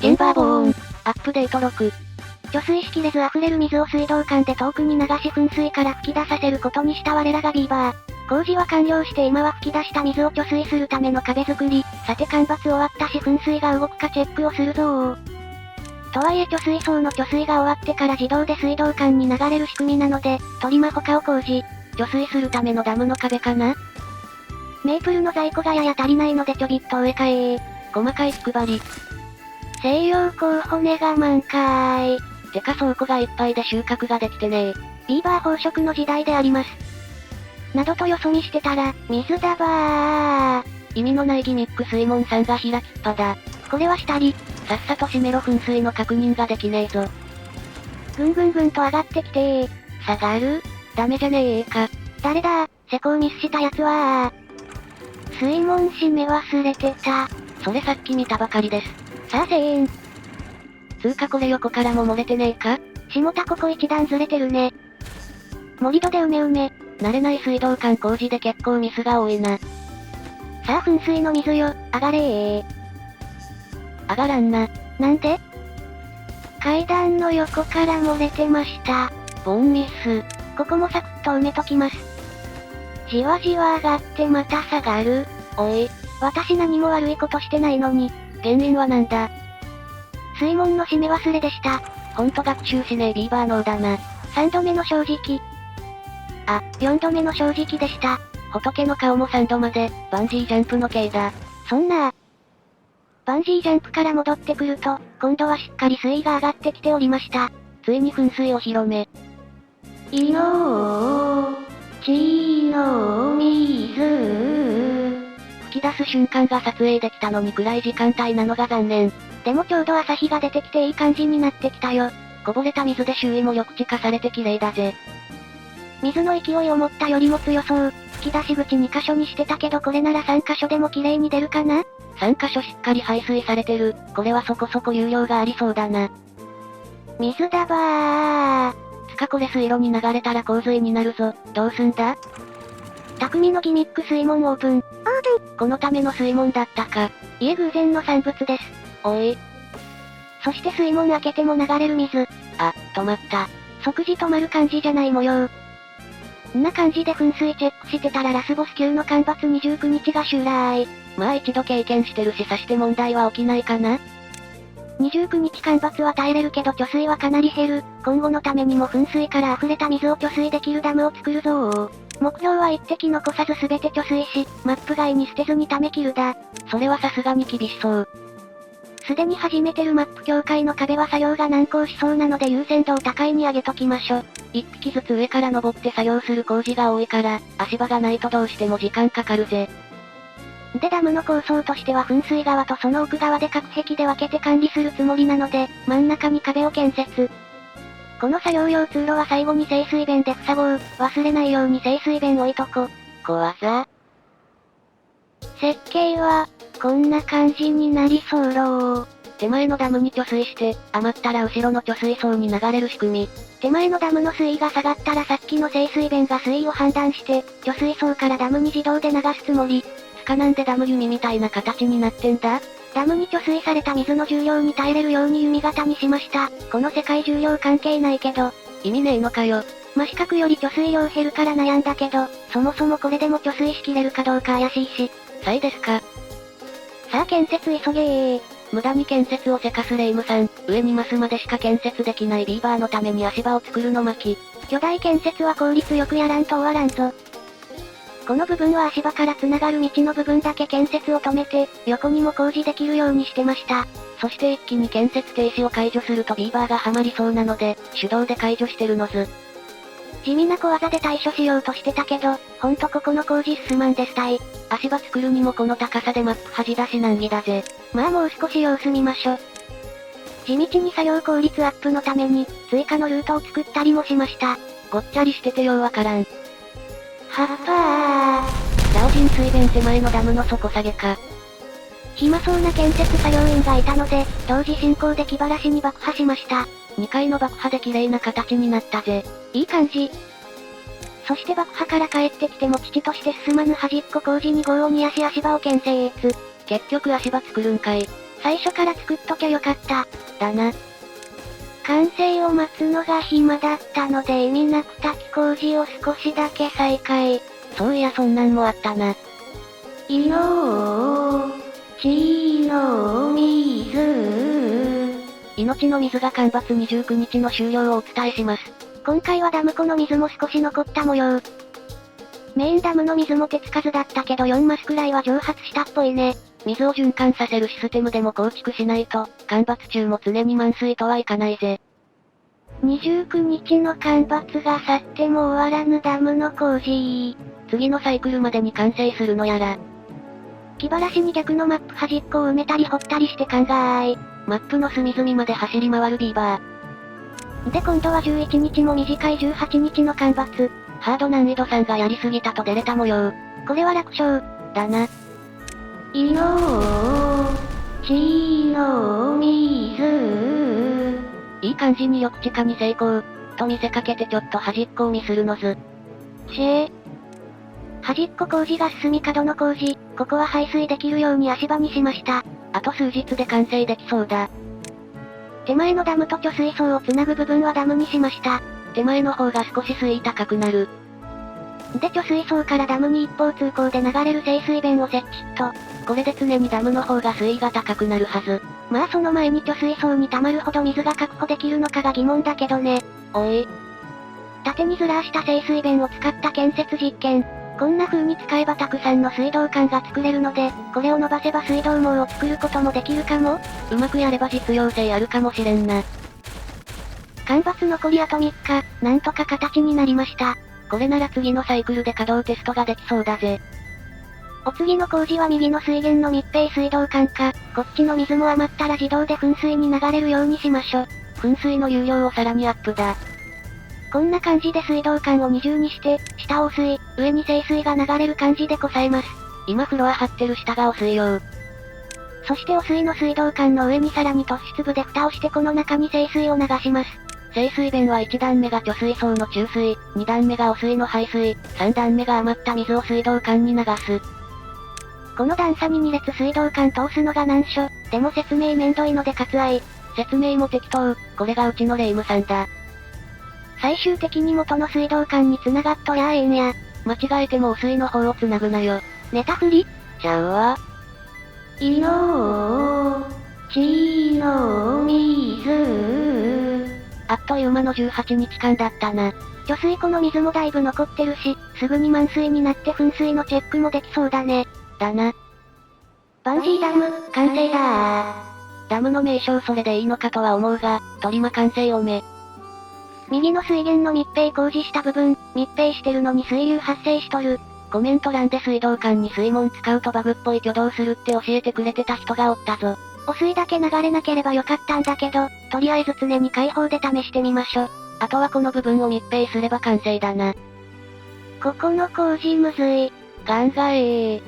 チェンバーボーン。アップデート6。貯水しきれず溢れる水を水道管で遠くに流し噴水から吹き出させることにした我らがビーバー。工事は完了して今は吹き出した水を貯水するための壁作り。さて干ばつ終わったし噴水が動くかチェックをするぞー。とはいえ貯水槽の貯水が終わってから自動で水道管に流れる仕組みなので、トリマ他を工事。貯水するためのダムの壁かな？メープルの在庫がやや足りないのでちょびっと植え替え。細かい気配り。西洋高骨が満開。てか倉庫がいっぱいで収穫ができてねー。ビーバー飽食の時代であります。などとよそ見してたら、水だばー。意味のないギミック水門さんが開きっぱだ。これは下り。さっさと閉めろ噴水の確認ができねえぞ。ぐんぐんぐんと上がってきてー。下がる？ダメじゃねえか。誰だー、施工ミスしたやつはー。水門閉め忘れてた。それさっき見たばかりです。さあ1000円。つうかこれ横からも漏れてねえか？下田ここ一段ずれてるね。盛り土で埋め。慣れない水道管工事で結構ミスが多いな。さあ噴水の水よ、上がれー。上がらんな。なんで？階段の横から漏れてました。ボンミス。ここもサクッと埋めときます。じわじわ上がってまた下がる。おい。私何も悪いことしてないのに。原因はなんだ？水門の閉め忘れでした。ほんと学習しねえビーバー脳だな。3度目の正直。あ、4度目の正直でした。仏の顔も3度まで、バンジージャンプの刑だ。そんなバンジージャンプから戻ってくると、今度はしっかり水位が上がってきておりました。ついに噴水お披露目。いのー、ちーのー水。吹き出す瞬間が撮影できたのに暗い時間帯なのが残念。でもちょうど朝日が出てきていい感じになってきたよ。こぼれた水で周囲も緑地化されて綺麗だぜ。水の勢い思ったよりも強そう。吹き出し口2箇所にしてたけどこれなら3箇所でも綺麗に出るかな？ 3 箇所しっかり排水されてる。これはそこそこ有料がありそうだな。水だばー。つかこれ水路に流れたら洪水になるぞ。どうすんだ？匠のギミック水門オープン。このための水門だったか。いえ偶然の産物です。おい。そして水門開けても流れる水。あ、止まった。即時止まる感じじゃない模様。んな感じで噴水チェックしてたらラスボス級の干ばつ29日が襲来。まあ一度経験してるしさして問題は起きないかな。29日干ばつは耐えれるけど貯水はかなり減る。今後のためにも噴水から溢れた水を貯水できるダムを作るぞー。目標は一滴残さず全て貯水し、マップ外に捨てずに溜め切るだ。それはさすがに厳しそう。すでに始めてるマップ境界の壁は作業が難航しそうなので優先度を高いに上げときましょ。一匹ずつ上から登って作業する工事が多いから、足場がないとどうしても時間かかるぜ。でダムの構想としては噴水側とその奥側で各壁で分けて管理するつもりなので、真ん中に壁を建設。この作業用通路は最後に清水弁で塞ごう。忘れないように清水弁置いとこ。小技。設計は、こんな感じになりそうろー。手前のダムに貯水して、余ったら後ろの貯水槽に流れる仕組み。手前のダムの水位が下がったらさっきの清水弁が水位を判断して、貯水槽からダムに自動で流すつもり。つかなんでダム弓みたいな形になってんだ？ダムに貯水された水の重量に耐えれるように弓型にしました。この世界重量関係ないけど。意味ねえのかよ。真四角より貯水量減るから悩んだけど、そもそもこれでも貯水しきれるかどうか怪しいし。さいですか。さあ建設急げー。無駄に建設をせかすレイムさん、上にマスまでしか建設できないビーバーのために足場を作るの巻。巨大建設は効率よくやらんと終わらんぞ。この部分は足場から繋がる道の部分だけ建設を止めて、横にも工事できるようにしてました。そして一気に建設停止を解除するとビーバーがハマりそうなので、手動で解除してるのず。地味な小技で対処しようとしてたけど、ほんとここの工事進まんですたい。足場作るにもこの高さでマップ端出し難儀だぜ。まあもう少し様子見ましょ。地道に作業効率アップのために、追加のルートを作ったりもしました。ごっちゃりしててようわからん。はっぱー。ラオ人水弁手前のダムの底下げか。暇そうな建設作業員がいたので、同時進行で気晴らしに爆破しました。2回の爆破で綺麗な形になったぜ。いい感じ。そして爆破から帰ってきても父として進まぬ端っこ工事2号を煮足足場を建設。結局足場作るんかい。最初から作っときゃよかった。だな。完成を待つのが暇だったので意味なく滝工事を少しだけ再開。そういやそんなんもあったな。いのちの水。命の水が干ばつ29日の終了をお伝えします。今回はダム湖の水も少し残った模様。メインダムの水も手つかずだったけど4マスくらいは蒸発したっぽいね。水を循環させるシステムでも構築しないと、干ばつ中も常に満水とはいかないぜ。29日の干ばつが去っても終わらぬダムの工事。次のサイクルまでに完成するのやら。気晴らしに逆のマップ端っこを埋めたり掘ったりして考え。マップの隅々まで走り回るビーバー。で今度は11日も短い18日の干ばつ。ハード難易度3がやりすぎたと出れた模様。これは楽勝。だな。いのちの水。いい感じに緑地化に成功。と見せかけてちょっと端っこをミスるのず。端っこ工事が進み角の工事、ここは排水できるように足場にしました。あと数日で完成できそうだ。手前のダムと貯水槽をつなぐ部分はダムにしました。手前の方が少し水位高くなる。で貯水槽からダムに一方通行で流れる静水弁を設置と、これで常にダムの方が水位が高くなるはず。まあその前に貯水槽に溜まるほど水が確保できるのかが疑問だけどね。おい。縦にずらした静水弁を使った建設実験。こんな風に使えばたくさんの水道管が作れるので、これを伸ばせば水道網を作ることもできるかも。うまくやれば実用性あるかもしれんな。干ばつ残りあと3日、なんとか形になりました。これなら次のサイクルで稼働テストができそうだぜ。お次の工事は右の水源の密閉水道管か、こっちの水も余ったら自動で噴水に流れるようにしましょ。噴水の容量をさらにアップだ。こんな感じで水道管を二重にして、下汚水、上に静水が流れる感じでこさえます。今フロア張ってる下が汚水用。そして汚水の水道管の上にさらに突出部で蓋をしてこの中に静水を流します。静水弁は1段目が貯水槽の注水、2段目が汚水の排水、3段目が余った水を水道管に流す。この段差に2列水道管通すのが難所、でも説明めんどいので割愛。説明も適当、これがうちのレイムさんだ。最終的に元の水道管に繋がっとりゃええんや。間違えても汚水の方を繋ぐなよ。ネタ振りちゃうわ。いのちの水。あっという間の18日間だったな。貯水湖の水もだいぶ残ってるし、すぐに満水になって噴水のチェックもできそうだね。だな。バンジーダム、完成だー。ダムの名称それでいいのかとは思うが、トリマ完成おめ。右の水源の密閉工事した部分、密閉してるのに水流発生しとる。コメント欄で水道管に水門使うとバグっぽい挙動するって教えてくれてた人がおったぞ。汚水だけ流れなければよかったんだけど、とりあえず常に開放で試してみましょ。あとはこの部分を密閉すれば完成だな。ここの工事むずい。考え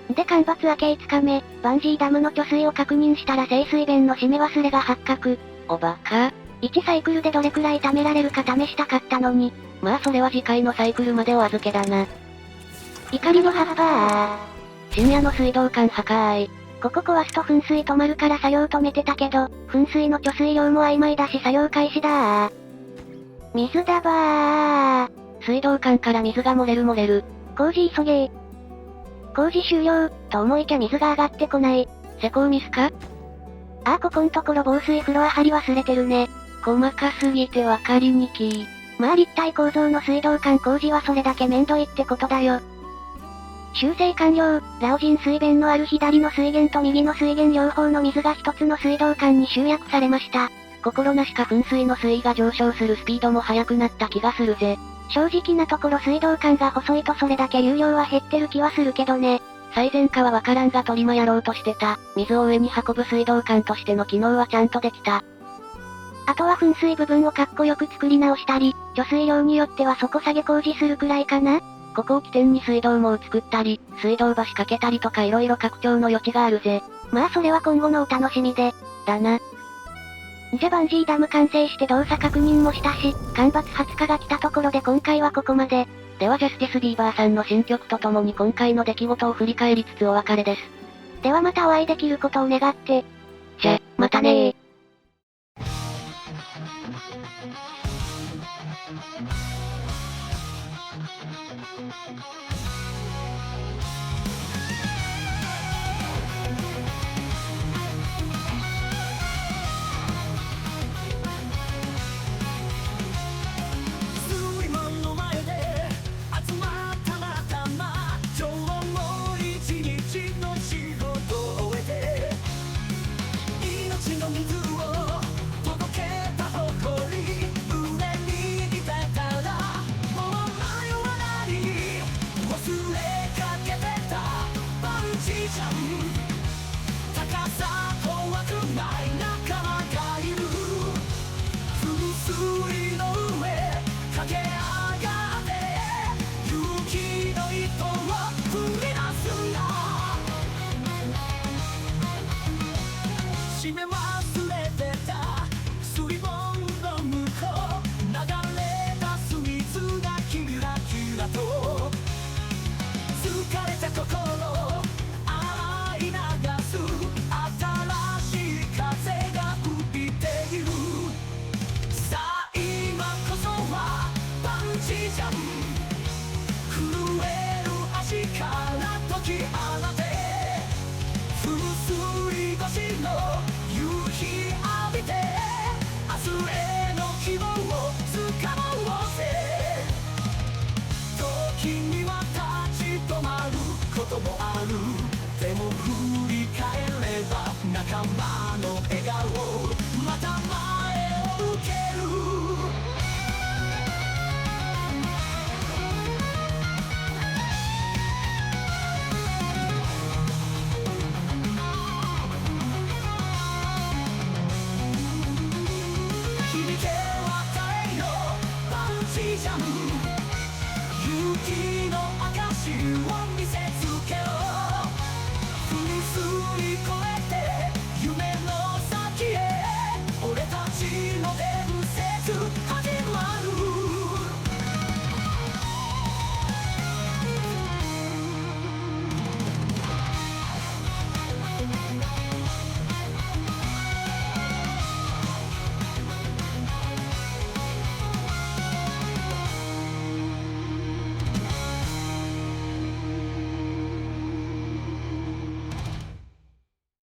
で干ばつ明け5日目、バンジーダムの貯水を確認したら静水弁の締め忘れが発覚。おバカ。1サイクルでどれくらい貯められるか試したかったのに。まあそれは次回のサイクルまでお預けだな。怒りの葉っぱ深夜の水道管破壊。ここ壊すと噴水止まるから作業止めてたけど、噴水の貯水量も曖昧だし作業開始だー。水だばー。水道管から水が漏れる。工事急げー。工事終了、と思いきや水が上がってこない。施工ミスか？ああここんところ防水フロア張り忘れてるね。細かすぎてわかりにきー。まあ立体構造の水道管工事はそれだけめんどいってことだよ。修正完了、ラオジン水弁のある左の水源と右の水源両方の水が一つの水道管に集約されました。心なしか噴水の水位が上昇するスピードも速くなった気がするぜ。正直なところ水道管が細いとそれだけ流量は減ってる気はするけどね。最善かはわからんがトリマやろうとしてた、水を上に運ぶ水道管としての機能はちゃんとできた。あとは噴水部分をかっこよく作り直したり、貯水量によっては底下げ工事するくらいかな。ここを起点に水道網を作ったり、水道橋かけたりとか色々拡張の余地があるぜ。まあそれは今後のお楽しみで。だな。じゃバンジーダム完成して動作確認もしたし、干ばつ20日が来たところで今回はここまで。ではジャスティスビーバーさんの新曲とともに今回の出来事を振り返りつつお別れです。ではまたお会いできることを願って。じゃ、またねー。高さ怖くない仲間がいる。噴水の上駆け上がって勇気の糸を振り出すんだ。締め忘れてた水門の向こう流れ出す水がキラキラと疲れた心君は立ち止まることもある。でも振り返れば仲間の笑顔また前を向ける。響け渡れよバンジージャンプ勇気の証を